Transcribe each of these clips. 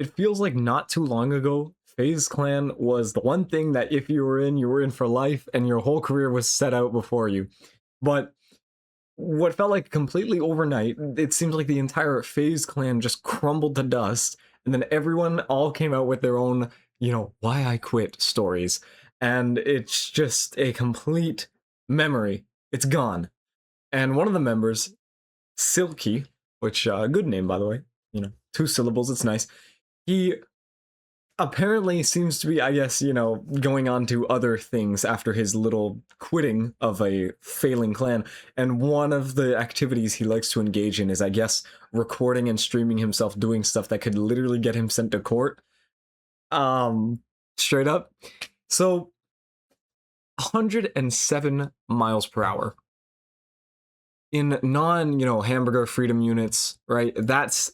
it feels like not too long ago, FaZe Clan was the one thing that if you were in for life, and your whole career was set out before you. But what felt like completely overnight, it seems like the entire FaZe Clan just crumbled to dust, and then everyone all came out with their own, why I quit stories. And it's just a complete memory. It's gone. And one of the members, Silky, which good name by the way, 2 syllables, it's nice. He apparently seems to be, I guess, going on to other things after his little quitting of a failing clan. And one of the activities he likes to engage in is, I guess, recording and streaming himself doing stuff that could literally get him sent to court. Straight up. So 107 miles per hour. In hamburger freedom units, right? That's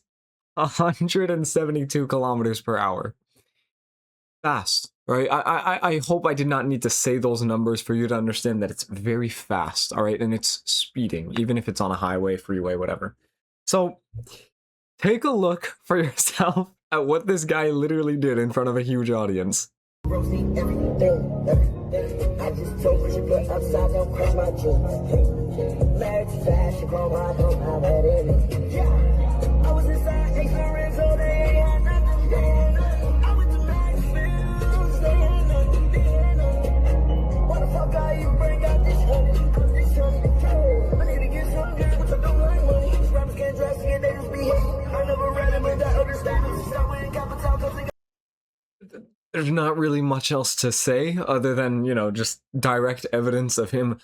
172 kilometers per hour. Fast, right? I hope I did not need to say those numbers for you to understand that it's very fast, all right? And it's speeding, even if it's on a highway, freeway, whatever. So take a look for yourself at what this guy literally did in front of a huge audience. I just told you put upside down, crush my jeans. Married to fashion, bro, I don't have that in it. Yeah, I was inside ignorance, so they ain't had nothing. They had nothing. I went to Maxfield, they had nothing. They had nothing. Why the fuck are you bring out this honey? I'm this honey. I need to get some good, which I don't like money. These rappers can't dress me and they just be hating. I never read them and I understand them. Stop winning capital because they there's not really much else to say other than, just direct evidence of him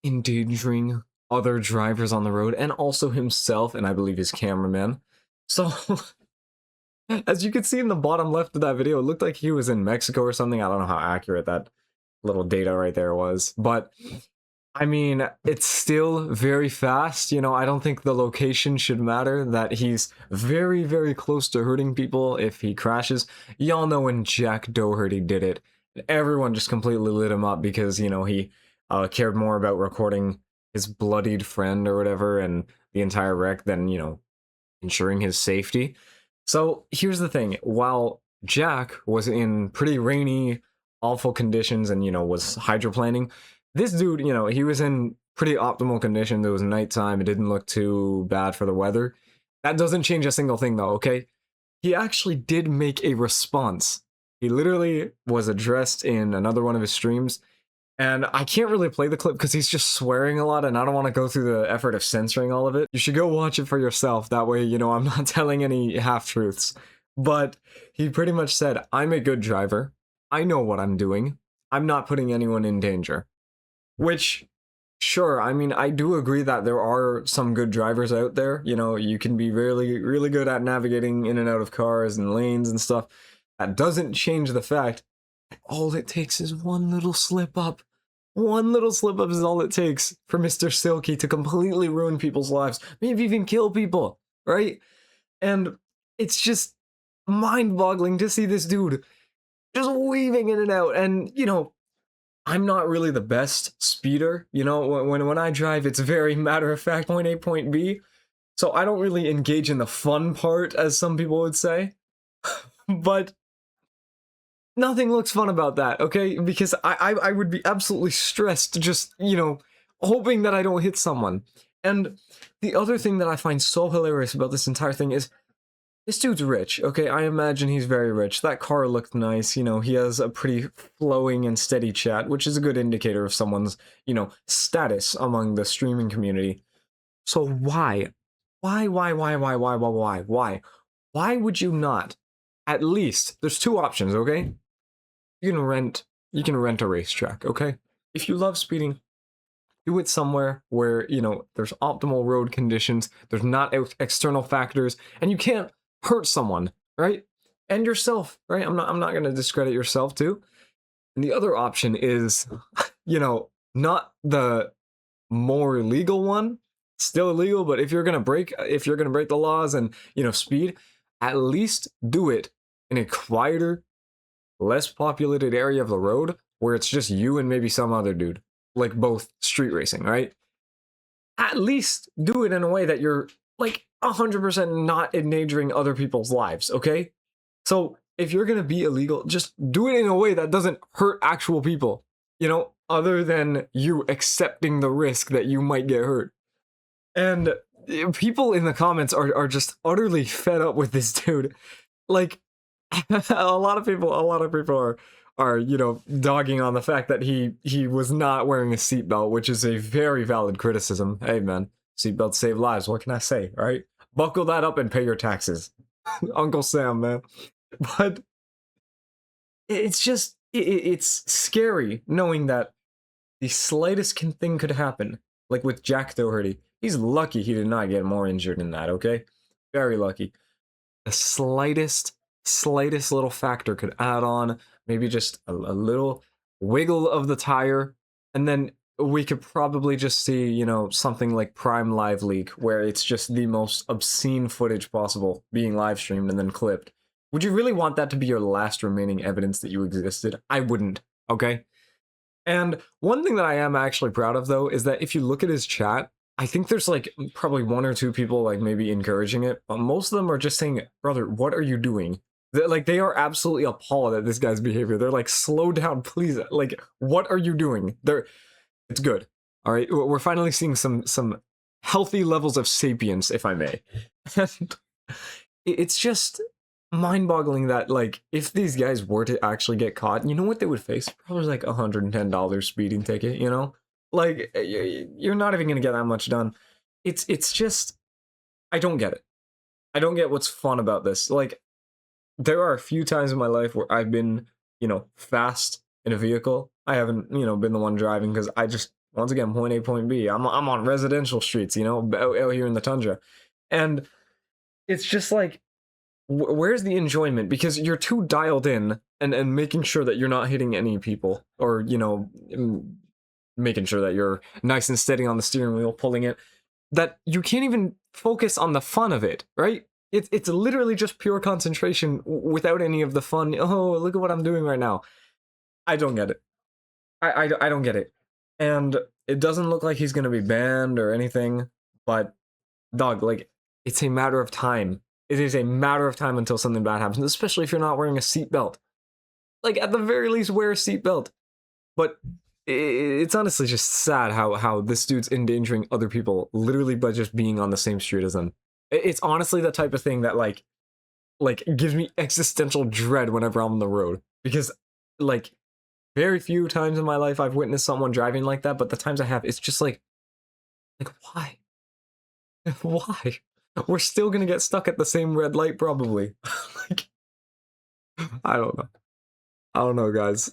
endangering other drivers on the road and also himself and I believe his cameraman. So, as you can see in the bottom left of that video, it looked like he was in Mexico or something. I don't know how accurate that little data right there was, but I mean, it's still very fast. I don't think the location should matter, that he's very, very close to hurting people if he crashes. Y'all know when Jack Doherty did it, everyone just completely lit him up because, he cared more about recording his bloodied friend or whatever and the entire wreck than, ensuring his safety. So here's the thing. While Jack was in pretty rainy, awful conditions and, was hydroplaning, this dude, he was in pretty optimal condition. It was nighttime. It didn't look too bad for the weather. That doesn't change a single thing, though, okay? He actually did make a response. He literally was addressed in another one of his streams. And I can't really play the clip because he's just swearing a lot, and I don't want to go through the effort of censoring all of it. You should go watch it for yourself. That way, I'm not telling any half-truths. But he pretty much said, I'm a good driver. I know what I'm doing. I'm not putting anyone in danger. Which, sure, I mean, I do agree that there are some good drivers out there. You can be really, really good at navigating in and out of cars and lanes and stuff. That doesn't change the fact that all it takes is one little slip up. One little slip up is all it takes for Mr. Silky to completely ruin people's lives, maybe even kill people, right? And it's just mind-boggling to see this dude just weaving in and out. And, I'm not really the best speeder, when I drive, it's very matter of fact, point A, point B. So I don't really engage in the fun part, as some people would say. But nothing looks fun about that, okay? Because I would be absolutely stressed just, hoping that I don't hit someone. And the other thing that I find so hilarious about this entire thing is, this dude's rich, okay? I imagine he's very rich. That car looked nice, he has a pretty flowing and steady chat, which is a good indicator of someone's, status among the streaming community. So why? Why would you not? At least, there's 2 options, okay? You can rent a racetrack, okay? If you love speeding, do it somewhere where, there's optimal road conditions, there's not external factors, and you can't hurt someone, right? And yourself, right? I'm not going to discredit yourself too. And the other option is, not the more illegal one, still illegal, but if you're going to break the laws and, speed, at least do it in a quieter, less populated area of the road where it's just you and maybe some other dude, like both street racing, right? At least do it in a way that you're like 100% not endangering other people's lives, okay? So if you're gonna be illegal, just do it in a way that doesn't hurt actual people, you know, other than you accepting the risk that you might get hurt. And people in the comments are just utterly fed up with this dude. Like a lot of people are you know dogging on the fact that he was not wearing a seatbelt, which is a very valid criticism. Hey man, seatbelts save lives. What can I say, right? Buckle that up and pay your taxes, Uncle Sam, man. But it's just it's scary knowing that the slightest thing could happen. Like with Jack Doherty, he's lucky he did not get more injured than that. Okay, very lucky. The slightest little factor could add on, maybe just a little wiggle of the tire, and then we could probably just see, you know, something like Prime Live Leak, where it's just the most obscene footage possible being live streamed and then clipped. Would you really want that to be your last remaining evidence that you existed? I wouldn't, okay? And one thing that I am actually proud of, though, is that if you look at his chat, I think there's like probably one or two people like maybe encouraging it, but most of them are just saying, brother, what are you doing? Like they are absolutely appalled at this guy's behavior. They're like, slow down, please. Like, what are you doing? It's good. All right, we're finally seeing some healthy levels of sapience, if I may. And it's just mind-boggling that like if these guys were to actually get caught, you know what they would face? Probably like $110 speeding ticket, you know? Like you're not even gonna get that much done. It's just I don't get it. I don't get what's fun about this. Like there are a few times in my life where I've been, you know, fast in a vehicle. I haven't, you know, been the one driving because I just once again point A point B. I'm on residential streets, you know, out here in the tundra, and it's just like where's the enjoyment? Because you're too dialed in and making sure that you're not hitting any people or, you know, making sure that you're nice and steady on the steering wheel, pulling it, that you can't even focus on the fun of it, right? It's literally just pure concentration without any of the fun. Oh, look at what I'm doing right now. I don't get it. I don't get it. And it doesn't look like he's going to be banned or anything, but dog, like, it's a matter of time. It is a matter of time until something bad happens, especially if you're not wearing a seatbelt. Like, at the very least, wear a seatbelt. But it's honestly just sad how this dude's endangering other people literally by just being on the same street as them. It's honestly the type of thing that like gives me existential dread whenever I'm on the road, because like very few times in my life I've witnessed someone driving like that, but the times I have, it's just like why? Why? We're still gonna get stuck at the same red light probably. Like I don't know. I don't know, guys.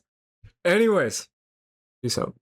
Anyways, peace out.